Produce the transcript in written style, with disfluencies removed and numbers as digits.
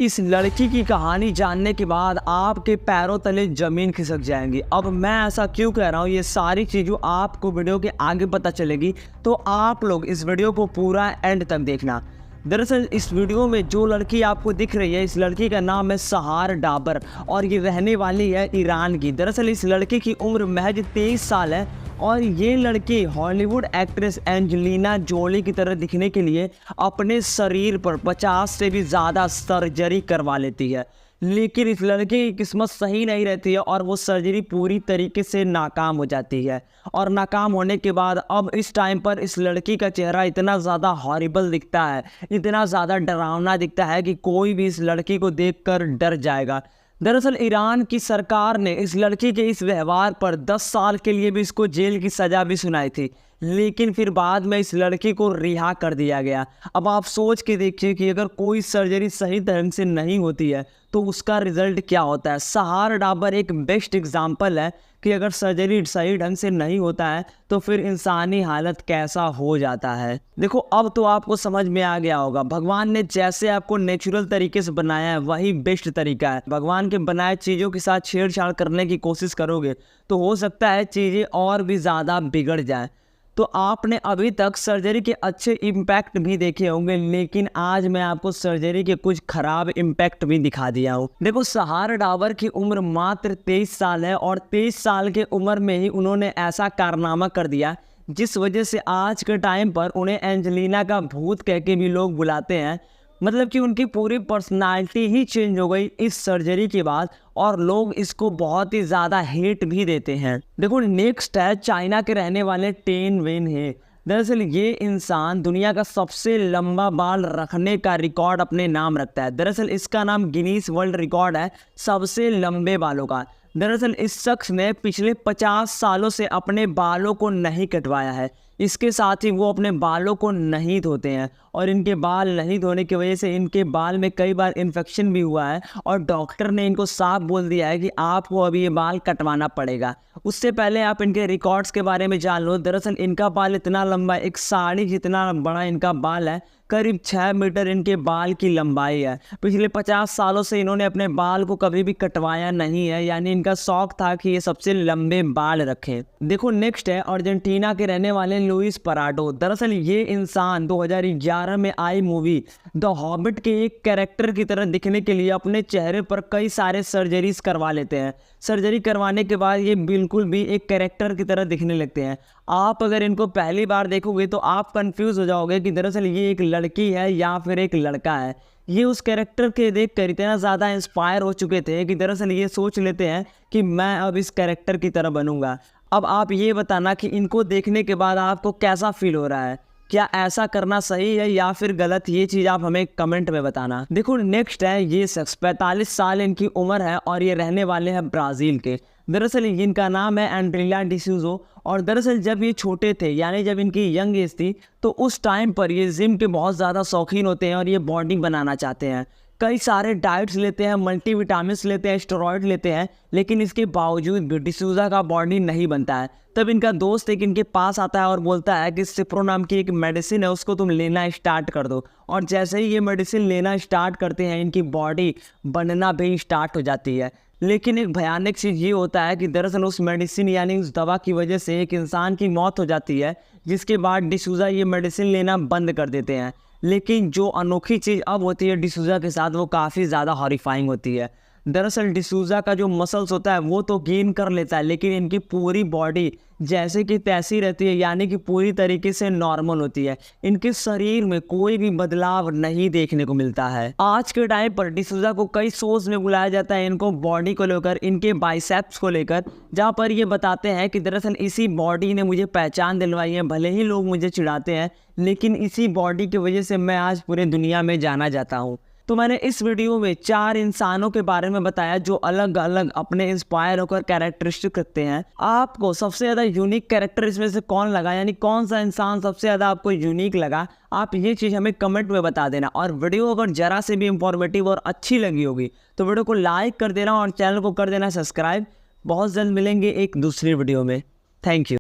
इस लड़की की कहानी जानने के बाद आपके पैरों तले जमीन खिसक जाएंगी। अब मैं ऐसा क्यों कह रहा हूँ, ये सारी चीज़ों आपको वीडियो के आगे पता चलेगी, तो आप लोग इस वीडियो को पूरा एंड तक देखना। दरअसल इस वीडियो में जो लड़की आपको दिख रही है, इस लड़की का नाम है सहार डाबर और ये रहने वाली है ईरान की। दरअसल इस लड़की की उम्र महज 23 साल है और ये लड़की हॉलीवुड एक्ट्रेस एंजेलिना जोली की तरह दिखने के लिए अपने शरीर पर 50 से भी ज़्यादा सर्जरी करवा लेती है। लेकिन इस लड़की की किस्मत सही नहीं रहती है और वो सर्जरी पूरी तरीके से नाकाम हो जाती है। और नाकाम होने के बाद अब इस टाइम पर इस लड़की का चेहरा इतना ज़्यादा हॉरिबल दिखता है, इतना ज़्यादा डरावना दिखता है कि कोई भी इस लड़की को देखकर डर जाएगा। दरअसल ईरान की सरकार ने इस लड़की के इस व्यवहार पर 10 साल के लिए भी इसको जेल की सज़ा भी सुनाई थी, लेकिन फिर बाद में इस लड़की को रिहा कर दिया गया। अब आप सोच के देखिए कि अगर कोई सर्जरी सही ढंग से नहीं होती है तो उसका रिजल्ट क्या होता है। सहार डाबर एक बेस्ट एग्जाम्पल है कि अगर सर्जरी सही ढंग से नहीं होता है तो फिर इंसानी हालत कैसा हो जाता है। देखो अब तो आपको समझ में आ गया होगा, भगवान ने जैसे आपको नेचुरल तरीके से बनाया है वही बेस्ट तरीका है। भगवान के बनाए चीज़ों के साथ छेड़छाड़ करने की कोशिश करोगे तो हो सकता है चीज़ें और भी ज़्यादा बिगड़ जाए। तो आपने अभी तक सर्जरी के अच्छे इम्पैक्ट भी देखे होंगे, लेकिन आज मैं आपको सर्जरी के कुछ खराब इम्पैक्ट भी दिखा दिया हूँ। देखो सहार डाबर की उम्र मात्र 23 साल है और 23 साल के उम्र में ही उन्होंने ऐसा कारनामा कर दिया जिस वजह से आज के टाइम पर उन्हें एंजेलिना का भूत कह के भी लोग बुलाते हैं। मतलब कि उनकी पूरी पर्सनालिटी ही चेंज हो गई इस सर्जरी के बाद और लोग इसको बहुत ही ज़्यादा हेट भी देते हैं। देखो नेक्स्ट है चाइना के रहने वाले टेन वेन है। दरअसल ये इंसान दुनिया का सबसे लंबा बाल रखने का रिकॉर्ड अपने नाम रखता है। दरअसल इसका नाम गिनीज वर्ल्ड रिकॉर्ड है सबसे लंबे बालों का। दरअसल इस शख्स ने पिछले 50 सालों से अपने बालों को नहीं कटवाया है। इसके साथ ही वो अपने बालों को नहीं धोते हैं और इनके बाल नहीं धोने की वजह से इनके बाल में कई बार इन्फेक्शन भी हुआ है और डॉक्टर ने इनको साफ बोल दिया है कि आपको अभी ये बाल कटवाना पड़ेगा। उससे पहले आप इनके रिकॉर्ड्स के बारे में जान लो। दरअसल इनका बाल इतना लंबा है, एक साड़ी जितना बड़ा इनका बाल है, करीब 6 मीटर इनके बाल की लंबाई है। पिछले 50 सालों से इन्होंने अपने बाल को कभी भी कटवाया नहीं है, यानी इनका शौक था कि ये सबसे लंबे बाल रखें। देखो नेक्स्ट है अर्जेंटीना के रहने वाले लुइस पराडो। दरअसल ये इंसान 2011 में आई मूवी द हॉबिट के एक कैरेक्टर की तरह दिखने के लिए अपने चेहरे पर कई सारे सर्जरीज करवा लेते हैं। सर्जरी करवाने के बाद ये बिल्कुल भी एक कैरेक्टर की तरह दिखने लगते हैं। आप अगर इनको पहली बार देखोगे तो आप कंफ्यूज हो जाओगे कि दरअसल ये एक लड़की है या फिर एक लड़का है। ये उस कैरेक्टर के देख कर इतना ज़्यादा इंस्पायर हो चुके थे कि दरअसल ये सोच लेते हैं कि मैं अब इस कैरेक्टर की तरह बनूंगा। अब आप ये बताना कि इनको देखने के बाद आपको कैसा फील हो रहा है, क्या ऐसा करना सही है या फिर गलत, ये चीज़ आप हमें कमेंट में बताना। देखो नेक्स्ट है ये शख्स 45 साल इनकी उम्र है और ये रहने वाले हैं ब्राज़ील के। दरअसल इनका नाम है एंड्रिला डिसूजो और दरअसल जब ये छोटे थे यानी जब इनकी यंग एज थी तो उस टाइम पर ये जिम के बहुत ज़्यादा शौकीन होते हैं और ये बॉडी बनाना चाहते हैं। कई सारे डाइट्स लेते हैं, मल्टीविटामिन्स लेते हैं, स्टेरॉइड लेते हैं, लेकिन इसके बावजूद भी डिसूजा का बॉडी नहीं बनता है। तब इनका दोस्त एक इनके पास आता है और बोलता है कि सिप्रो नाम की एक मेडिसिन है, उसको तुम लेना स्टार्ट कर दो। और जैसे ही ये मेडिसिन लेना स्टार्ट करते हैं इनकी बॉडी बनना भी स्टार्ट हो जाती है। लेकिन एक भयानक चीज़ ये होता है कि दरअसल उस मेडिसिन यानी उस दवा की वजह से एक इंसान की मौत हो जाती है, जिसके बाद डिसूजा ये मेडिसिन लेना बंद कर देते हैं। लेकिन जो अनोखी चीज़ अब होती है डिसूजा के साथ वो काफ़ी ज़्यादा हॉरिफाइंग होती है। दरअसल डिसूजा का जो मसल्स होता है वो तो गेन कर लेता है, लेकिन इनकी पूरी बॉडी जैसे कि तैसी रहती है, यानी कि पूरी तरीके से नॉर्मल होती है। इनके शरीर में कोई भी बदलाव नहीं देखने को मिलता है। आज के टाइम पर डिसूजा को कई शोज में बुलाया जाता है इनको बॉडी को लेकर, इनके बाइसेप्स को लेकर, जहाँ पर ये बताते हैं कि दरअसल इसी बॉडी ने मुझे पहचान दिलवाई है। भले ही लोग मुझे चिढ़ाते हैं लेकिन इसी बॉडी की वजह से मैं आज पूरे दुनिया में जाना जाता हूँ। तो मैंने इस वीडियो में 4 इंसानों के बारे में बताया जो अलग अलग अपने इंस्पायर होकर कैरेक्टरिस्टिक रखते हैं। आपको सबसे ज़्यादा यूनिक कैरेक्टर इसमें से कौन लगा, यानी कौन सा इंसान सबसे ज़्यादा आपको यूनिक लगा, आप ये चीज़ हमें कमेंट में बता देना। और वीडियो अगर ज़रा से भी इंफॉर्मेटिव और अच्छी लगी होगी तो वीडियो को लाइक कर देना और चैनल को कर देना सब्सक्राइब। बहुत जल्द मिलेंगे एक दूसरी वीडियो में। Thank you.